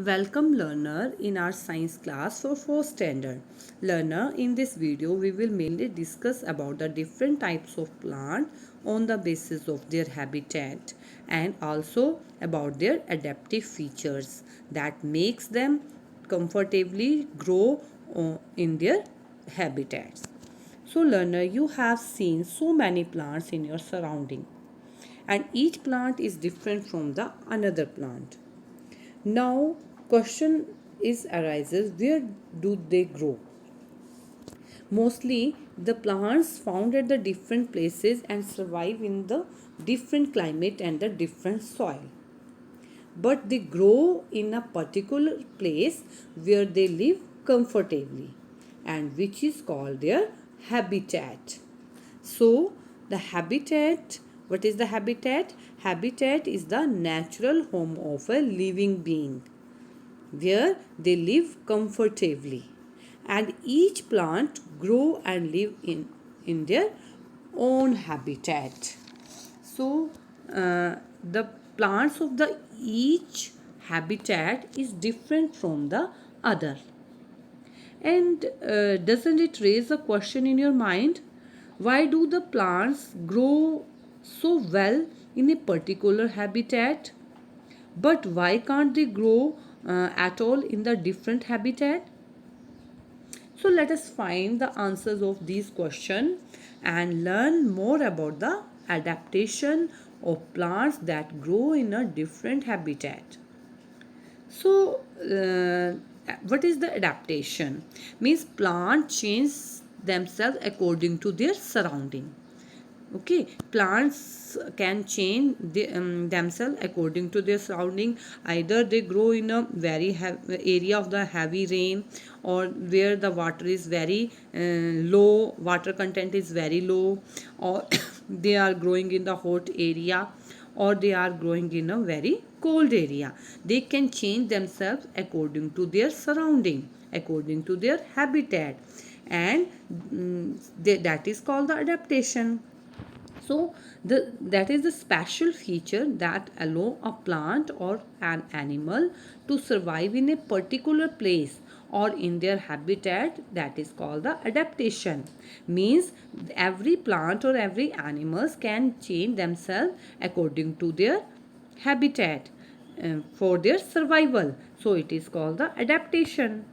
Welcome learner in our science class for 4th standard. Learner, in this video we will mainly discuss about the different types of plant on the basis of their habitat and also about their adaptive features that makes them comfortably grow in their habitats. So learner, you have seen so many plants in your surrounding and each plant is different from the another plant. Now, question is arises, where do they grow? Mostly the plants found at the different places and survive in the different climate and the different soil. But they grow in a particular place where they live comfortably and which is called their habitat. So the habitat, what is the habitat? Habitat is the natural home of a living being where they live comfortably, and each plant grow and live in their own habitat. So the plants of the each habitat is different from the other. And doesn't it raise a question in your mind? Why do the plants grow so well in a particular habitat? But why can't they grow at all in the different habitat? So let us find the answers of these questions and learn more about the adaptation of plants that grow in a different habitat. So what is the adaptation? Means plants change themselves according to their surrounding. Okay, plants can change themselves according to their surrounding. Either they grow in a very area of the heavy rain, or where the water is very low, water content is very low, or they are growing in the hot area, or they are growing in a very cold area. They can change themselves according to their surrounding, according to their habitat, and that is called the adaptation. So that is the special feature that allow a plant or an animal to survive in a particular place or in their habitat, that is called the adaptation. Means every plant or every animals can change themselves according to their habitat for their survival. So it is called the adaptation.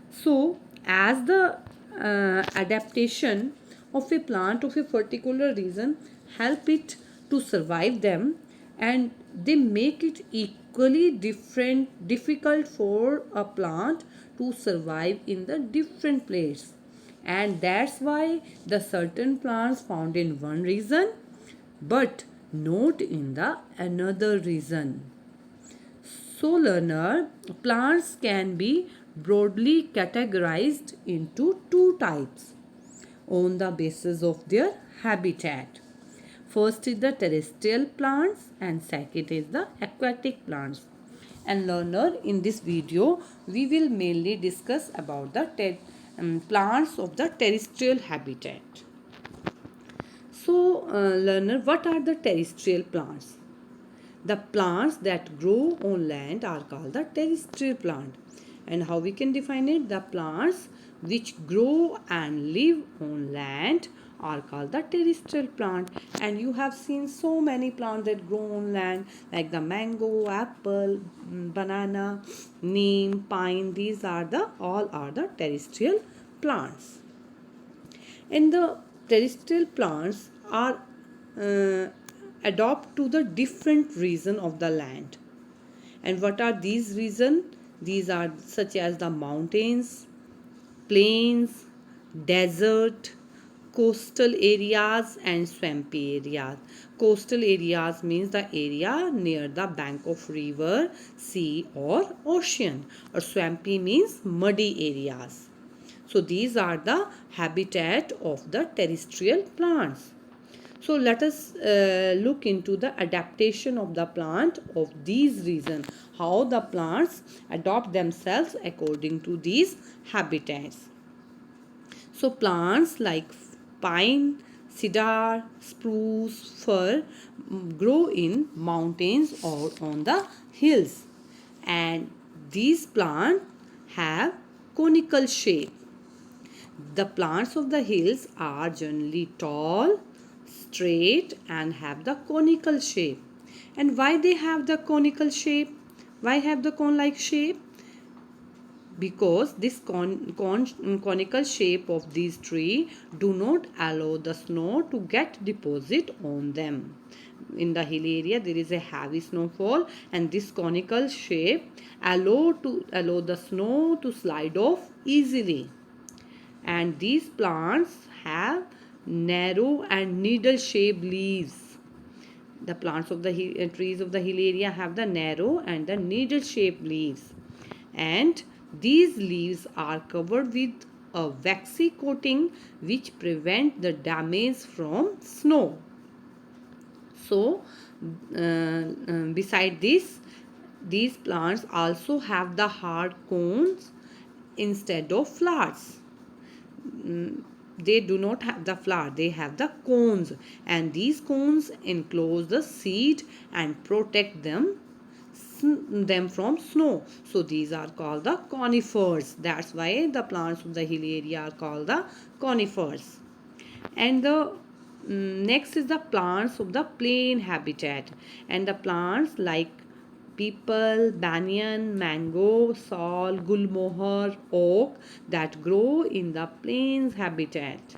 So, as the adaptation of a plant of a particular region help it to survive them, and they make it equally difficult for a plant to survive in the different place, and that's why the certain plants found in one region but not in the another region. So, learner, plants can be broadly categorized into two types on the basis of their habitat. First is the terrestrial plants and second is the aquatic plants. And learner, in this video we will mainly discuss about the plants of the terrestrial habitat. So, learner, what are the terrestrial plants? The plants that grow on land are called the terrestrial plant. And how we can define it? The plants which grow and live on land are called the terrestrial plant. And you have seen so many plants that grow on land, like the mango, apple, banana, neem, pine. These are the all are the terrestrial plants. And the terrestrial plants are uh, adopt to the different region of the land. And what are these regions? These are such as the mountains, plains, desert, coastal areas and swampy areas. Coastal areas means the area near the bank of river, sea or ocean, or swampy means muddy areas. So these are the habitat of the terrestrial plants. So let us look into the adaptation of the plant of these regions, how the plants adopt themselves according to these habitats. So plants like pine, cedar, spruce, fir grow in mountains or on the hills, and These plants have conical shape. The plants of the hills are generally tall, straight and have the conical shape. And why they have the conical shape? Why have the cone-like shape? Because this conical shape of these trees do not allow the snow to get deposit on them. In the hill area there is a heavy snowfall, and this conical shape allow the snow to slide off easily. And these plants have narrow and needle shaped leaves. The plants of the trees of the hill area have the narrow and the needle shaped leaves, and these leaves are covered with a waxy coating which prevent the damage from snow. So beside this, these plants also have the hard cones instead of flowers. They do not have the flower, they have the cones, and these cones enclose the seed and protect them from snow. So these are called the conifers. That's why the plants of the hill area are called the conifers. And the next is the plants of the plain habitat, and the plants like peepal, banyan, mango, sal, gulmohar, oak that grow in the plains habitat.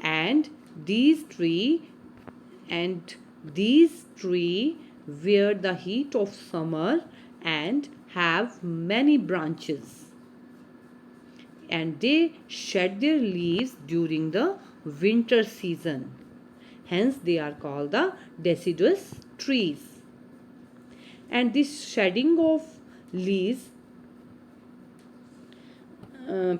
And these tree and these tree wear the heat of summer and have many branches, and they shed their leaves during the winter season. Hence they are called the deciduous trees. And this shedding of leaves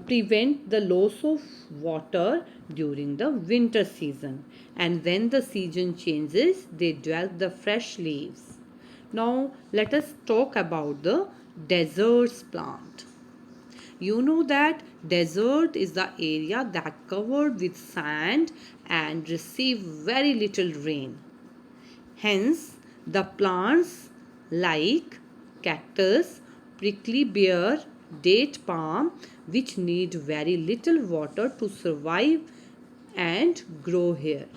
prevent the loss of water during the winter season, and when the season changes they develop the fresh leaves. Now let us talk about the deserts plant. You know that desert is the area that covered with sand and receive very little rain. Hence, the plants like cactus, prickly pear, date palm, which need very little water to survive and grow here.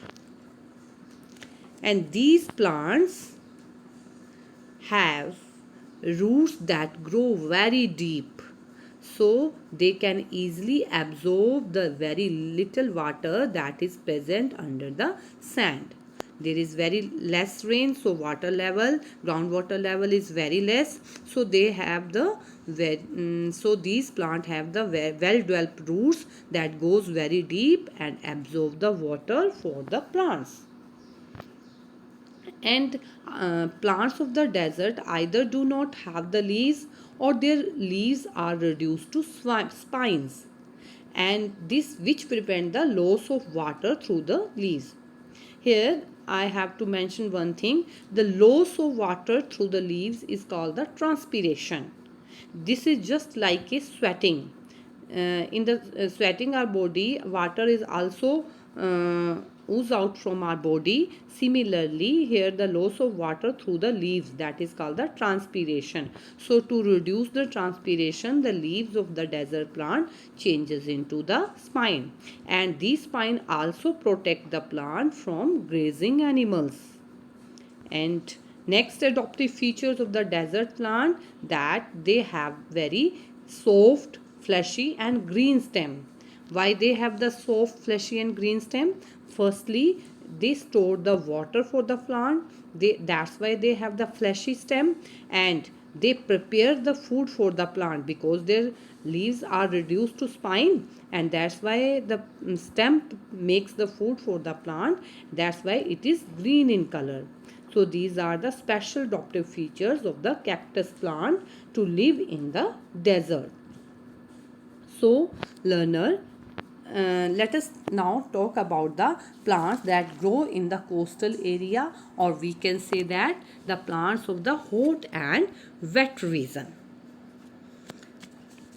And these plants have roots that grow very deep, so they can easily absorb the very little water that is present under the sand. There is very less rain, so groundwater level is very less, so they have the so these plants have the well developed roots that goes very deep and absorb the water for the plants. And plants of the desert either do not have the leaves, or their leaves are reduced to spines, and this which prevent the loss of water through the leaves. Here I have to mention one thing: the loss of water through the leaves is called the transpiration. This is just like a sweating. In the sweating our body, water is also ooze out from our body. Similarly, here the loss of water through the leaves, that is called the transpiration. So to reduce the transpiration, the leaves of the desert plant changes into the spine, and these spine also protect the plant from grazing animals. And next adaptive features of the desert plant, that they have very soft, fleshy and green stem. Why they have the soft, fleshy and green stem? Firstly, they store the water for the plant. That's why they have the fleshy stem, and they prepare the food for the plant because their leaves are reduced to spine, and that's why the stem makes the food for the plant. That's why it is green in color. So these are the special adaptive features of the cactus plant to live in the desert. So learner, let us now talk about the plants that grow in the coastal area, or we can say that the plants of the hot and wet region.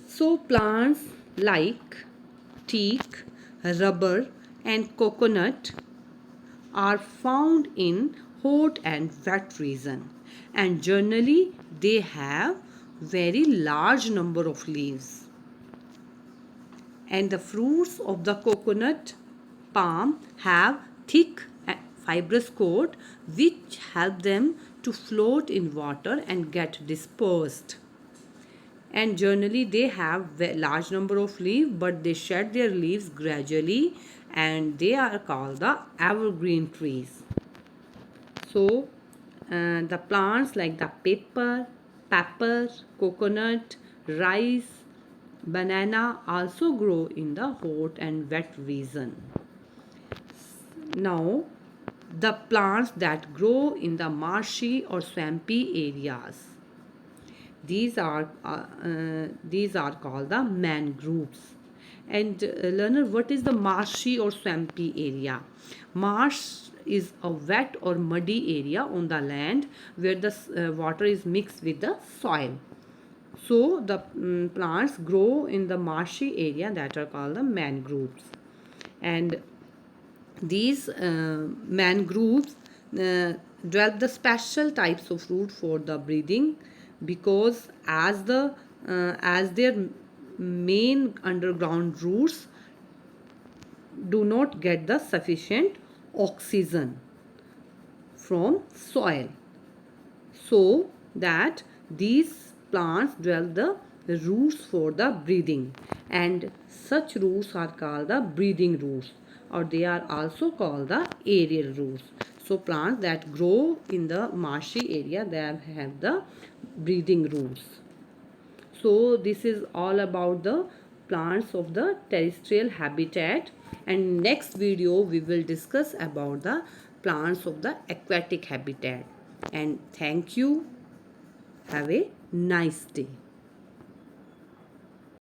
So plants like teak, rubber and coconut are found in hot and wet region, and generally they have very large number of leaves. And the fruits of the coconut palm have thick fibrous coat which help them to float in water and get dispersed. And generally they have a large number of leaves, but they shed their leaves gradually, and they are called the evergreen trees. So the plants like the pepper, coconut, rice, banana also grow in the hot and wet region. Now, the plants that grow in the marshy or swampy areas, these are called the mangroves. And learner, what is the marshy or swampy area? Marsh is a wet or muddy area on the land where the water is mixed with the soil. So the plants grow in the marshy area that are called the mangroves. And these mangroves develop the special types of root for the breathing, because as their main underground roots do not get the sufficient oxygen from soil, so that these plants develop the roots for the breathing, and such roots are called the breathing roots, or they are also called the aerial roots. So plants that grow in the marshy area, they have the breathing roots. So this is all about the plants of the terrestrial habitat, and next video we will discuss about the plants of the aquatic habitat. And thank you. Have a nice day.